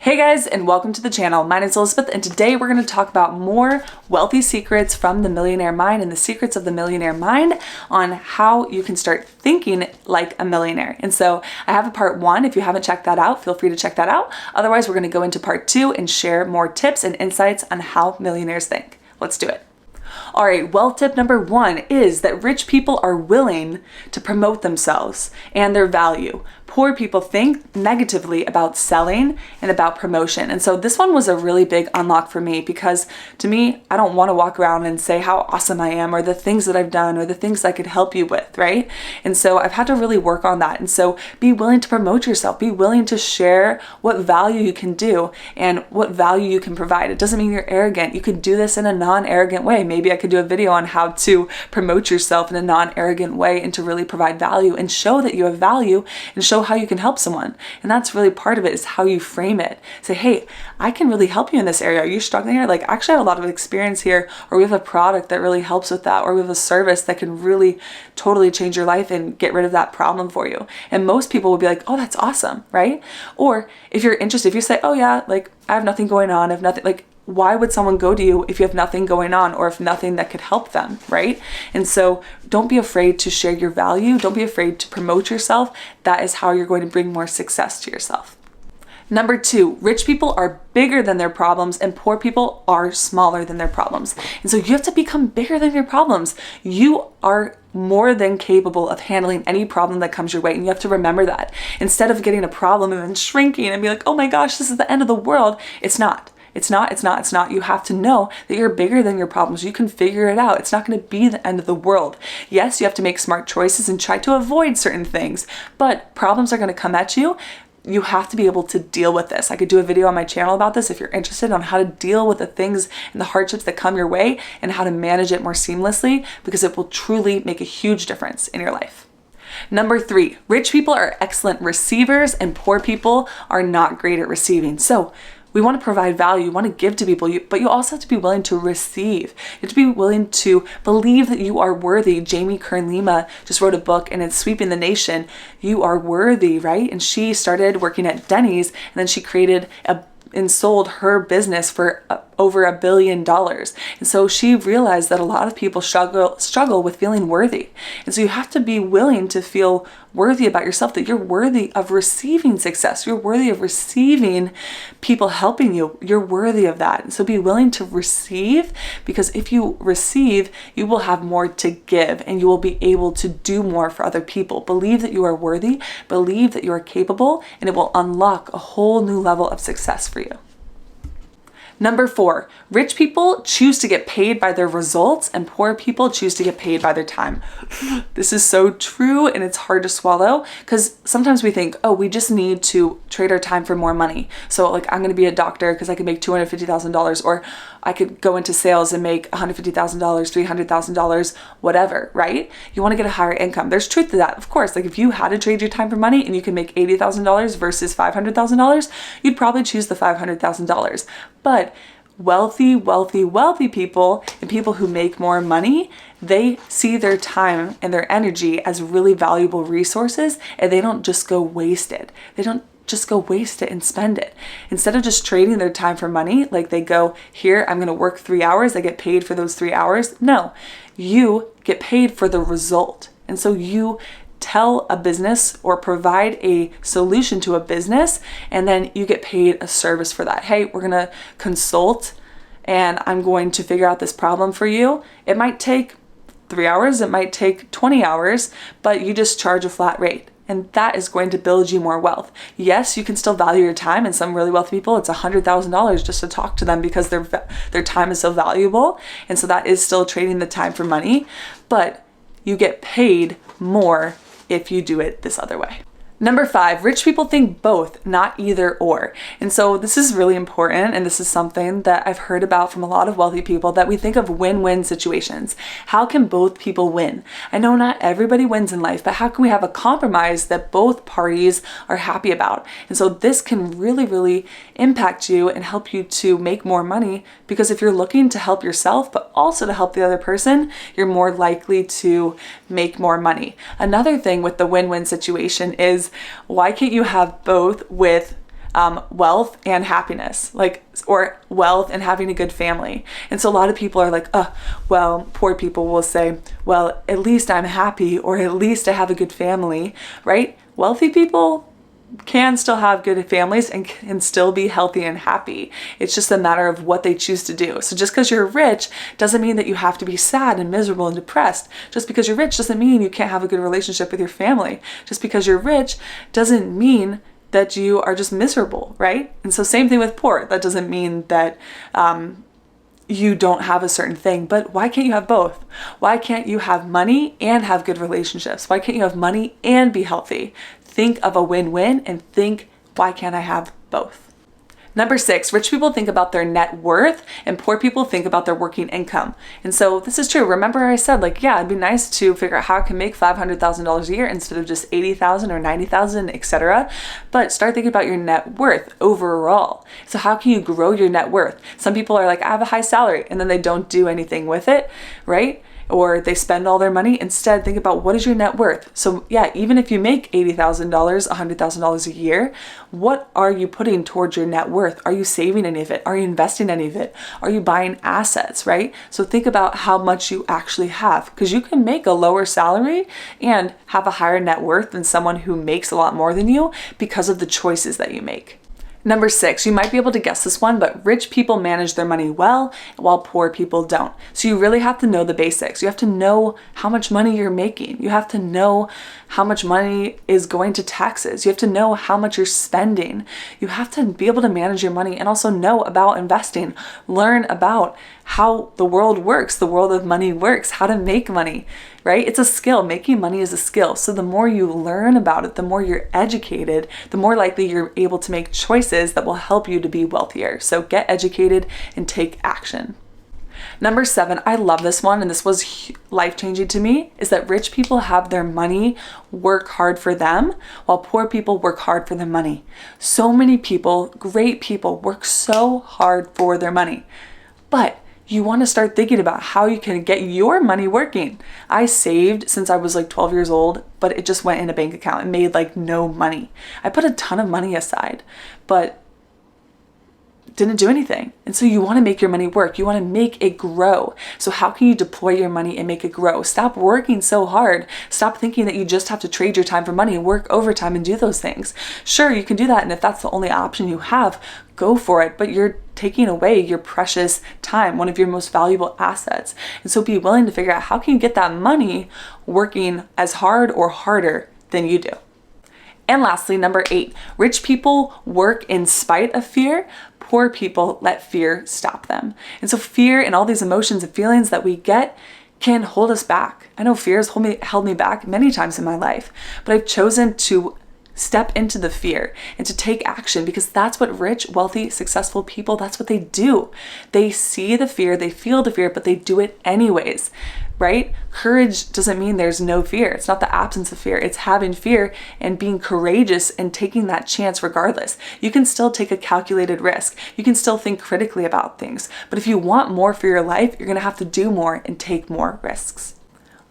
Hey guys, and welcome to the channel. My name is Elizabeth, and today we're going to talk about more wealthy secrets from the Millionaire Mind and the secrets of the Millionaire Mind on how you can start thinking like a millionaire. And so I have a part 1. If you haven't checked that out, feel free to check that out. Otherwise, we're going to go into part 2 and share more tips and insights on how millionaires think. Let's do it. All right, wealth tip number 1 is that rich people are willing to promote themselves and their value. Poor people think negatively about selling and about promotion. And so this one was a really big unlock for me because to me, I don't want to walk around and say how awesome I am or the things that I've done or the things I could help you with, right? And so I've had to really work on that. And so be willing to promote yourself, be willing to share what value you can do and what value you can provide. It doesn't mean you're arrogant. You could do this in a non-arrogant way. Maybe I could do a video on how to promote yourself in a non-arrogant way and to really provide value and show that you have value and show how you can help someone. And that's really part of it, is how you frame it. Say, hey, I can really help you in this area. Are you struggling here? Like, actually I have a lot of experience here, or we have a product that really helps with that, or we have a service that can really totally change your life and get rid of that problem for you. And most people will be like, oh, that's awesome, right? Or if you're interested, if you say, oh yeah, like I have nothing going on, I have nothing, like, why would someone go to you if you have nothing going on or if nothing that could help them, right? And so don't be afraid to share your value. Don't be afraid to promote yourself. That is how you're going to bring more success to yourself. Number 2, rich people are bigger than their problems and poor people are smaller than their problems. And so you have to become bigger than your problems. You are more than capable of handling any problem that comes your way. And you have to remember that. Instead of getting a problem and then shrinking and be like, oh my gosh, this is the end of the world. It's not. It's not. You have to know that you're bigger than your problems. You can figure it out. It's not going to be the end of the world. Yes, you have to make smart choices and try to avoid certain things, but problems are going to come at you. You have to be able to deal with this. I could do a video on my channel about this if you're interested, on how to deal with the things and the hardships that come your way and how to manage it more seamlessly, because it will truly make a huge difference in your life. Number 3, rich people are excellent receivers and poor people are not great at receiving. So we want to provide value, you want to give to people, but you also have to be willing to receive. You have to be willing to believe that you are worthy. Jamie Kern Lima just wrote a book and it's sweeping the nation. You are worthy, right? And she started working at Denny's and then she created and sold her business for over $1 billion. And so she realized that a lot of people struggle with feeling worthy. And so you have to be willing to feel worthy about yourself, that you're worthy of receiving success. You're worthy of receiving people helping you. You're worthy of that. And so be willing to receive, because if you receive, you will have more to give and you will be able to do more for other people. Believe that you are worthy, believe that you are capable, and it will unlock a whole new level of success for you. Number 4, rich people choose to get paid by their results and poor people choose to get paid by their time. This is so true and it's hard to swallow, because sometimes we think, oh, we just need to trade our time for more money. So like, I'm going to be a doctor because I can make $250,000, or I could go into sales and make $150,000, $300,000, whatever, right? You want to get a higher income. There's truth to that. Of course, like if you had to trade your time for money and you can make $80,000 versus $500,000, you'd probably choose the $500,000. But wealthy people and people who make more money, they see their time and their energy as really valuable resources, and they don't just go waste it. They don't just go waste it and spend it. Instead of just trading their time for money, like they go, here, I'm going to work 3 hours, I get paid for those 3 hours. No, you get paid for the result. And so you tell a business or provide a solution to a business, and then you get paid a service for that. Hey, we're going to consult and I'm going to figure out this problem for you. It might take 3 hours, it might take 20 hours, but you just charge a flat rate. And that is going to build you more wealth. Yes, you can still value your time, and some really wealthy people, it's $100,000 just to talk to them because their time is so valuable. And so that is still trading the time for money, but you get paid more if you do it this other way. Number 5, rich people think both, not either or. And so this is really important, and this is something that I've heard about from a lot of wealthy people, that we think of win-win situations. How can both people win? I know not everybody wins in life, but how can we have a compromise that both parties are happy about? And so this can really impact you and help you to make more money, because if you're looking to help yourself, but also to help the other person, you're more likely to make more money. Another thing with the win-win situation is, why can't you have both with wealth and happiness, or wealth and having a good family. And so a lot of people are like, well, poor people will say, well, at least I'm happy, or at least I have a good family, right? Wealthy people can still have good families and can still be healthy and happy. It's just a matter of what they choose to do. So just because you're rich doesn't mean that you have to be sad and miserable and depressed. Just because you're rich doesn't mean you can't have a good relationship with your family. Just because you're rich doesn't mean that you are just miserable, right? And so same thing with poor. That doesn't mean that you don't have a certain thing, but why can't you have both? Why can't you have money and have good relationships? Why can't you have money and be healthy? Think of a win-win and think, why can't I have both? Number 6, rich people think about their net worth and poor people think about their working income. And so this is true. Remember I said, it'd be nice to figure out how I can make $500,000 a year instead of just $80,000 or $90,000, etc. But start thinking about your net worth overall. So how can you grow your net worth? Some people are like, I have a high salary, and then they don't do anything with it, right? Or they spend all their money. Instead, think about what is your net worth. So yeah, even if you make $80,000, $100,000 a year, what are you putting towards your net worth? Are you saving any of it? Are you investing any of it? Are you buying assets, right? So think about how much you actually have, because you can make a lower salary and have a higher net worth than someone who makes a lot more than you because of the choices that you make. Number 6, you might be able to guess this one, but rich people manage their money well, while poor people don't. So you really have to know the basics. You have to know how much money you're making. You have to know how much money is going to taxes. You have to know how much you're spending. You have to be able to manage your money and also know about investing. Learn about how the world works, the world of money works, how to make money, right? It's a skill. Making money is a skill. So the more you learn about it, the more you're educated, the more likely you're able to make choices that will help you to be wealthier. So get educated and take action. Number 7, I love this one, and this was life-changing to me, is that rich people have their money work hard for them, while poor people work hard for their money. So many people, great people, work so hard for their money. But you want to start thinking about how you can get your money working. I saved since I was 12 years old, but it just went in a bank account and made no money. I put a ton of money aside, but didn't do anything. And so you want to make your money work. You want to make it grow. So how can you deploy your money and make it grow? Stop working so hard. Stop thinking that you just have to trade your time for money and work overtime and do those things. Sure, you can do that. And if that's the only option you have, go for it. But you're taking away your precious time, one of your most valuable assets. And so be willing to figure out how can you get that money working as hard or harder than you do. And lastly, number 8, rich people work in spite of fear. Poor people let fear stop them. And so fear and all these emotions and feelings that we get can hold us back. I know fear has held me back many times in my life, but I've chosen to step into the fear and to take action, because that's what rich, wealthy, successful people, that's what they do. They see the fear, they feel the fear, but they do it anyways, right? Courage doesn't mean there's no fear. It's not the absence of fear. It's having fear and being courageous and taking that chance regardless. You can still take a calculated risk. You can still think critically about things. But if you want more for your life, you're going to have to do more and take more risks.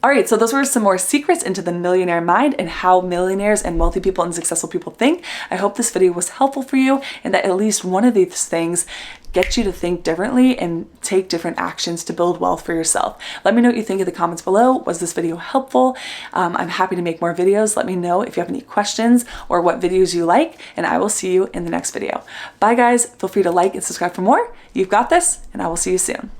All right, so those were some more secrets into the millionaire mind and how millionaires and wealthy people and successful people think. I hope this video was helpful for you and that at least one of these things gets you to think differently and take different actions to build wealth for yourself. Let me know what you think in the comments below. Was this video helpful? I'm happy to make more videos. Let me know if you have any questions or what videos you like, and I will see you in the next video. Bye guys. Feel free to like and subscribe for more. You've got this, and I will see you soon.